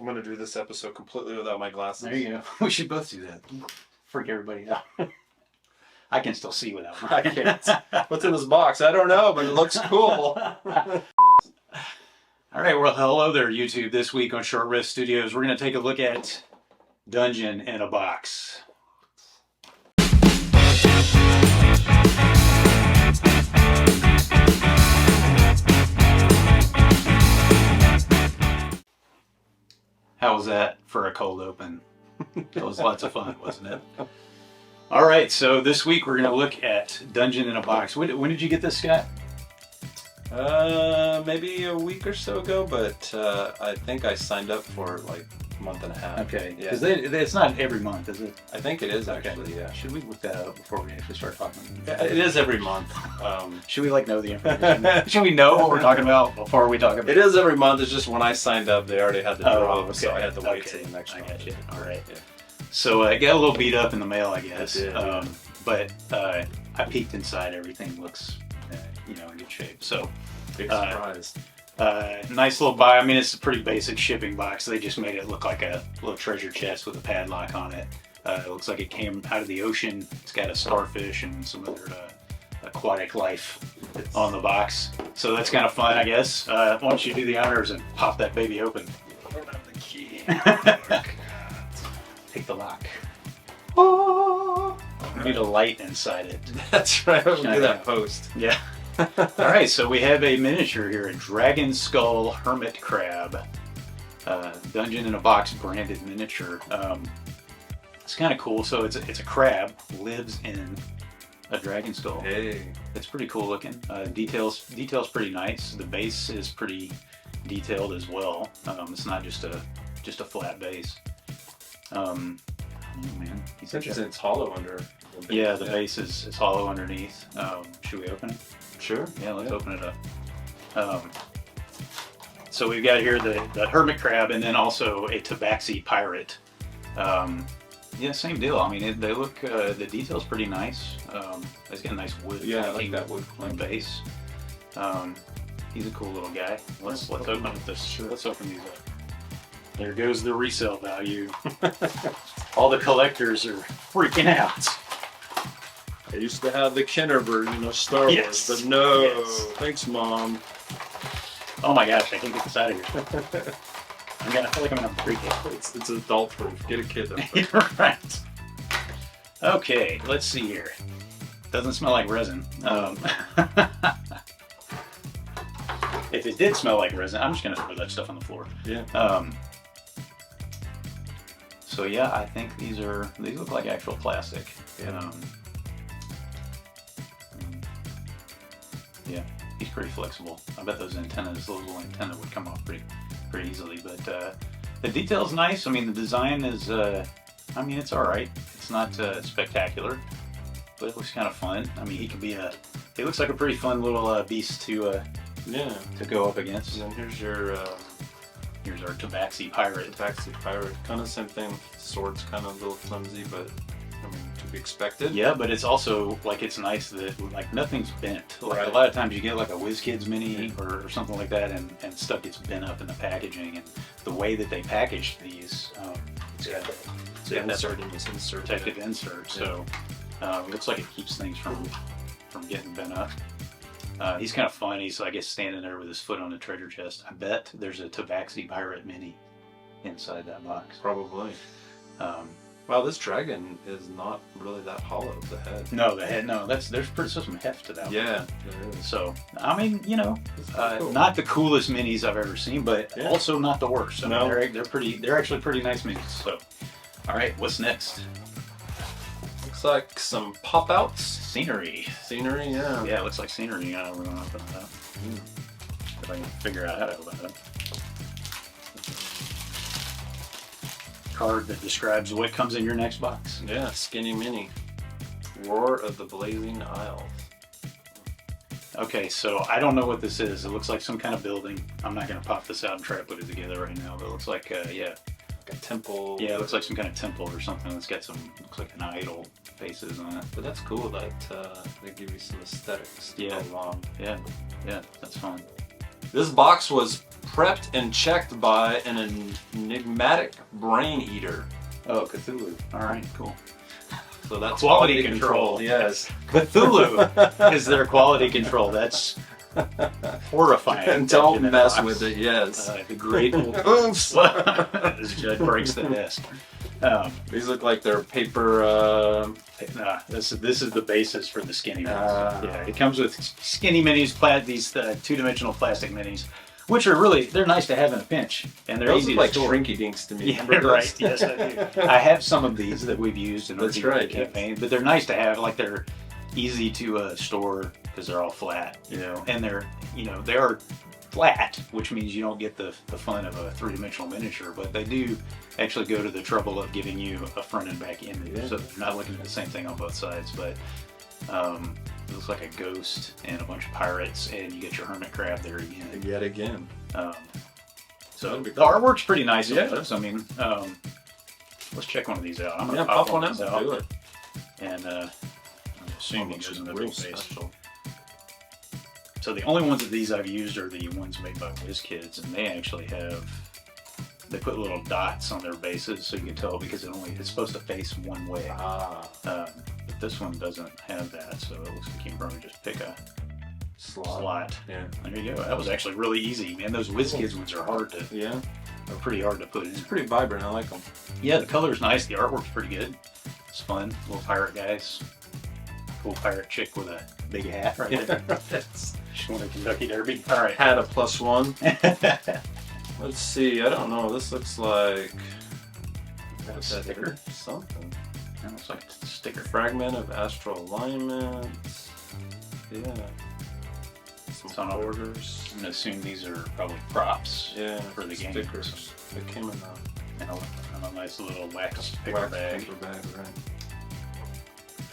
I'm going to do this episode completely without my glasses. There you go. We should both do that. Freak everybody out. I can still see without mine. I can't. What's in this box? I don't know, but it looks cool. All right, well, hello there, YouTube. This week on Short Rest Studios, we're going to take a look at Dungeon in a Box. How was that for a cold open? That was lots of fun, wasn't it? All right, so this week we're going to look at Dungeon in a Box. When did you get this, Scott? Maybe a week or so ago, but I think I signed up for like a month and a half. Okay, yeah. because it's not every month, is it? I think it is actually, yeah. Should we look that up before we actually start talking? Yeah, it is every month. Should we know the information? Should we know what we're talking about before we talk about it? It is every month. It's just when I signed up, they already had the drop, okay. so I had to wait till the next month. I got you. All right. Yeah. So I got a little beat up in the mail, I guess. It did, but I peeked inside. Everything looks, in good shape. So. Big surprise. Nice little box. I mean, it's a pretty basic shipping box. They just made it look like a little treasure chest with a padlock on it. It looks like it came out of the ocean. It's got a starfish and some other aquatic life on the box. So that's kind of fun, I guess. Why don't you do the honors and pop that baby open? I don't have the key. Take the lock. Oh, we need a light inside it. That's right. We'll do that post. Yeah. All right, so we have a miniature here, a Dragon Skull Hermit Crab. Dungeon in a Box branded miniature. It's kind of cool. So it's a crab, lives in a dragon skull. Hey. It's pretty cool looking. Details pretty nice. The base is pretty detailed as well. It's not just a flat base. Oh man, It's hollow under. Yeah, the base is hollow underneath. Should we open it? Sure. Yeah, let's open it up. So we've got here the hermit crab and then also a tabaxi pirate. Yeah, same deal. I mean, they look, the detail's pretty nice. It's got a nice wood. Yeah, I like that wood base. He's a cool little guy. Let's open up this. Sure. Let's open these up. There goes the resale value. All the collectors are freaking out. I used to have the Kenner version of Star Wars, but no. Yes. Thanks, Mom. Oh my gosh, I can't get this out of here. I feel like I'm gonna break it. It's adult proof. Get a kid though. You're right. Okay, let's see here. Doesn't smell like resin. If it did smell like resin, I'm just gonna throw that stuff on the floor. Yeah. So yeah, I think these look like actual plastic. Yeah. Yeah, he's pretty flexible. I bet those little antenna would come off pretty easily. But the detail's nice. I mean, the design is, it's all right. It's not spectacular, but it looks kind of fun. I mean, he looks like a pretty fun little beast to go up against. And then here's our tabaxi pirate. Kind of same thing. Sword's kind of a little flimsy, but I mean, to be expected. Yeah, but it's also it's nice that nothing's bent. Like a lot of times you get like a WizKids mini or something like that, and stuff gets bent up in the packaging. And the way that they packaged these, it's got that protective insert. So it looks like it keeps things from getting bent up. He's kind of fun. He's, I guess, standing there with his foot on the treasure chest. I bet there's a Tabaxi pirate mini inside that box. Probably. Wow, this dragon is not really that hollow, the head. No, the head, no. There's some heft to that one. Yeah, there is. So, I mean, cool. Not the coolest minis I've ever seen, but also not the worst. I mean, they're actually pretty nice minis. So, all right, what's next? Looks like some pop-outs. Scenery, yeah. Yeah, it looks like scenery. We're going to open it up. If I can figure out how to open it up. Card that describes what comes in your next box. Yeah, skinny mini. Roar of the Blazing Isles. Okay, so I don't know what this is. It looks like some kind of building. I'm not going to pop this out and try to put it together right now, but it looks like, Like a temple. Yeah, it looks like some kind of temple or something that's got looks like an idol faces on it. But that's cool that they give you some aesthetics. Yeah, that's fun. This box was prepped and checked by an enigmatic brain eater. Oh, Cthulhu. All right, cool. So that's Quality control. Yes. Cthulhu is their quality control. That's horrifying. And don't mess with it, yes. The great oops. As Judd breaks the desk. These look like they're paper. This is the basis for the skinny minis. Yeah, it comes with skinny minis, these two-dimensional plastic minis, which are they're nice to have in a pinch, and they're Those easy look to like store. shrinky dinks to me. Yeah, right. Yes, I do. I have some of these that we've used in our campaign, but they're nice to have. Like they're easy to store because they're all flat, and they are flat, which means you don't get the fun of a three-dimensional miniature, but they do actually go to the trouble of giving you a front and back image, so they're not looking at the same thing on both sides. But it looks like a ghost and a bunch of pirates, and you get your hermit crab there again. Yet again. So the artwork's pretty nice. Yeah. I mean, let's check one of these out. I'm gonna pop one out. Do it. And I'm assuming it goes in the real big face. special. So the only ones of these I've used are the ones made by WizKids, and they actually they put little dots on their bases so you can tell because it's supposed to face one way. But this one doesn't have that, so it looks like you can probably just pick a slot. Yeah. There you go. That was actually really easy, man. Those WizKids ones are hard to. Yeah. Are pretty hard to put in. It's pretty vibrant. I like them. Yeah, the color's nice. The artwork's pretty good. It's fun. Little pirate guys. Cool pirate chick with a big hat right there. She won a Kentucky Derby. All right. Had a +1. Let's see. I don't know. This looks like a sticker. Something. That looks like a sticker. Fragment of astral alignment. Yeah. Some orders. I'm gonna assume these are probably props. Yeah. For the game. Stickers. They came in a nice little wax paper wax bag. Paper bag,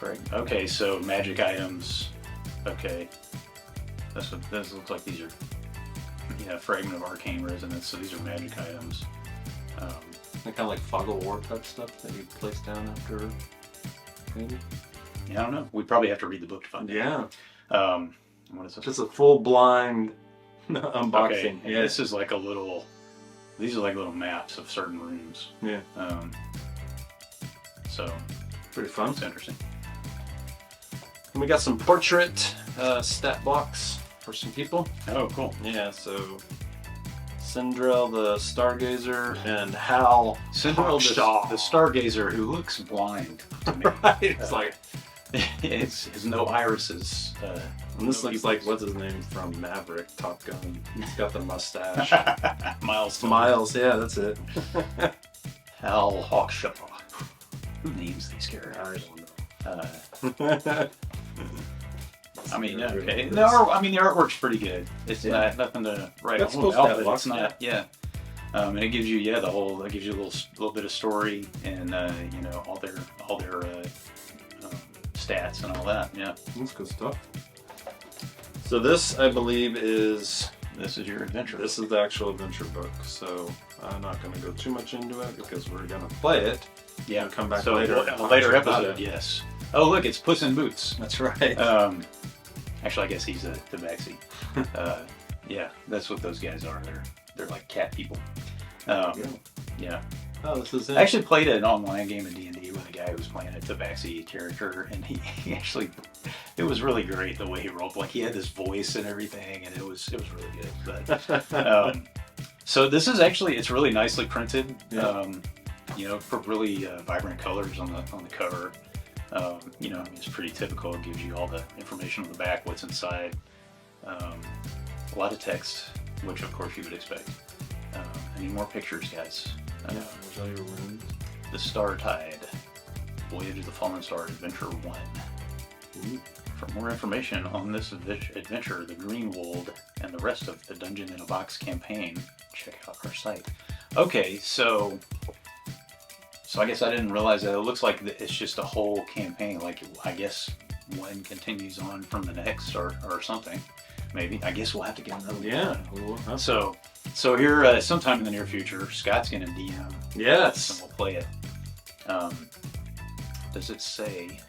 right. Okay, so magic items. Okay. This looks like these are fragment of arcane resonance, so these are magic items. Kind of like fog of war type stuff that you place down after maybe? Yeah, I don't know. We probably have to read the book to find out. Yeah. What is this? Just a full blind unboxing. Okay. Yeah. This is like these are like little maps of certain rooms. Yeah. So pretty fun. It's interesting. And we got some portrait stat blocks for some people. Oh, cool. Yeah, so Sindrel the Stargazer and Hal Sindrel the Stargazer, who looks blind to me. Right. It's like it's no irises. And this looks like what's his name from Maverick, Top Gun. He's got the mustache. Miles, yeah, that's it. Hal Hawkshaw. Who names these characters? I don't know. I mean, okay. The artwork's pretty good. It's nothing to write home about, but it's not. Yeah. And it gives you, it gives you a little bit of story and all their stats and all that. Yeah. That's good stuff. So this, I believe, this is your adventure. This is the actual adventure book. So I'm not going to go too much into it because we're going to play it. Yeah. And come back so later. A later episode. Yes. Oh, look, it's Puss in Boots. That's right. Actually, I guess he's the backseat. Yeah, that's what those guys are. They're like cat people. Yeah. Oh, this is it. I actually played an online game of D&D with a guy who was playing a tabaxi character, and he actually, it was really great the way he rolled. Like he had this voice and everything, and it was really good. But so this is actually, it's really nicely printed. Yeah. For really vibrant colors on the cover. It's pretty typical. It gives you all the information on the back, what's inside. A lot of text, which of course you would expect. I need more pictures, guys. There's all your rooms. The Star Tide, Voyage of the Fallen Star, Adventure 1. Ooh. For more information on this adventure, the Greenwold, and the rest of the Dungeon in a Box campaign, check out our site. Okay, so I guess I didn't realize that it looks like it's just a whole campaign. Like, I guess one continues on from the next or something. Maybe. I guess we'll have to get another one. Yeah. We will have So here, sometime in the near future, Scott's going to DM. Yes. And we'll play it. Does it say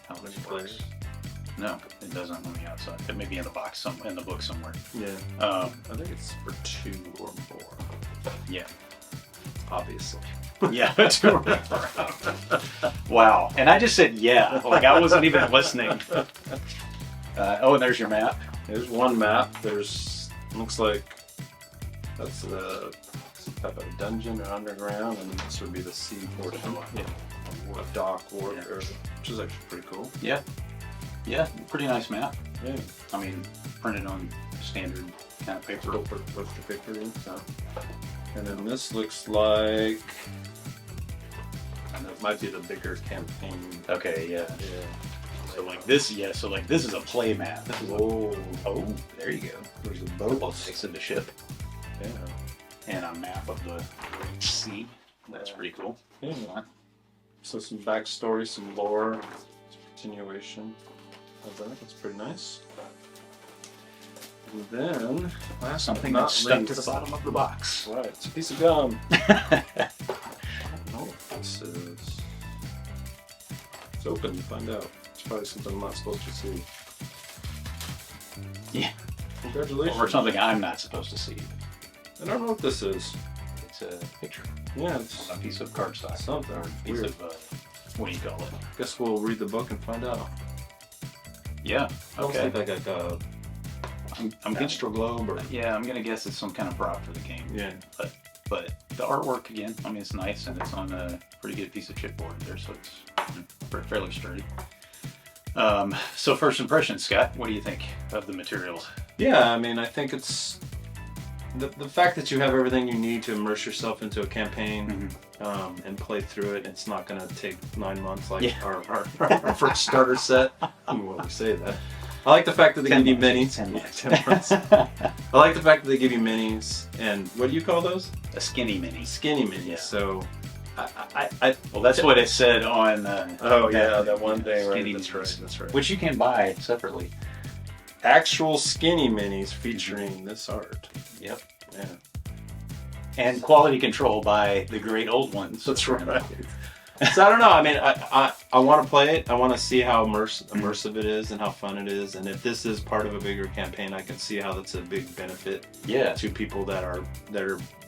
how many players? No, it doesn't on the outside. It may be in the box in the book somewhere. Yeah. I think it's for 2 or more. Yeah. Obviously. Yeah, 2 or more. Wow. And I just said yeah, like I wasn't even listening. And there's your map. There's one map. There's, looks like that's some type of dungeon or underground, and this would be the sea portion. Yeah. A dock warfare, which is actually pretty cool. Yeah. Yeah, pretty nice map. Yeah. I mean, printed on standard kind of paper. Poster paper, so. And then this looks like, and it might be the bigger campaign. Okay, yeah. Yeah. So like this, so like this is a play map. This is oh, there you go. There's a boat. Next to the ship. Yeah. And a map of the sea. That's pretty cool. Yeah. So some backstory, some lore, continuation of that. That's pretty nice. And then, last something but not that's stuck least, to the bottom of the box. Right, it's a piece of gum. I don't know what this is. It's open to find out. It's probably something I'm not supposed to see. Yeah. Congratulations. Or something I'm not supposed to see. I don't know what this is. It's a picture. Yeah, it's A piece of cardstock. something. Or a piece Weird. of, what do you call it? Guess we'll read the book and find out. Yeah, okay. Looks like a I'm minstrel globe or... Yeah, I'm gonna guess it's some kind of prop for the game. Yeah. But the artwork again, I mean, it's nice and it's on a pretty good piece of chipboard there, so it's fairly sturdy. So first impressions, Scott, what do you think of the materials? Yeah, I mean, I think it's the fact that you have everything you need to immerse yourself into a campaign and play through it. It's not going to take 9 months like our first starter set. I mean, when we say that. I like the fact that they give you minis. 10 months. 10 months. I like the fact that they give you minis, and what do you call those? A skinny mini. Skinny minis. Yeah. So, Well, that's what it said on. that one thing. Right. Skinny That's minis. right. That's right. Which you can buy separately. Actual skinny minis featuring this art. Yep. Yeah. And quality control by the great old ones. That's right. So I don't know. I mean, I want to play it. I want to see how immersive it is and how fun it is. And if this is part of a bigger campaign, I can see how that's a big benefit to people that are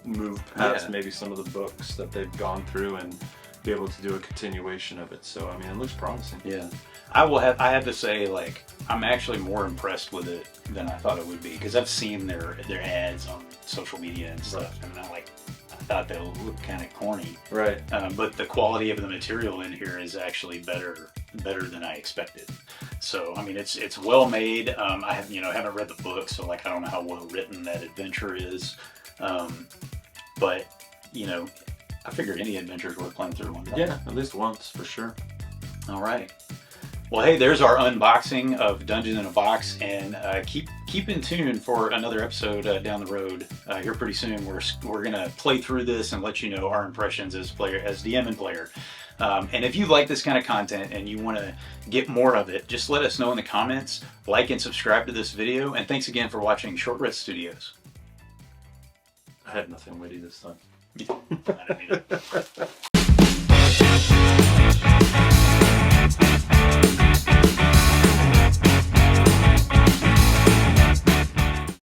moved past maybe some of the books that they've gone through and be able to do a continuation of it. So I mean, it looks promising. Yeah. I have to say, like, I'm actually more impressed with it than I thought it would be, because I've seen their ads on social media and stuff, and I thought they looked kind of corny. Right. But the quality of the material in here is actually better than I expected. So I mean, it's well made. I have haven't read the book, so like I don't know how well written that adventure is. But I figure any adventure is worth playing through one time. Yeah, at least once for sure. All right. Well, hey, there's our unboxing of Dungeons in a Box, and keep in tune for another episode down the road. Here pretty soon, we're gonna play through this and let you know our impressions as DM and player. And if you like this kind of content and you want to get more of it, just let us know in the comments. Like and subscribe to this video, and thanks again for watching Short Rest Studios. I had nothing witty this time. I don't need it.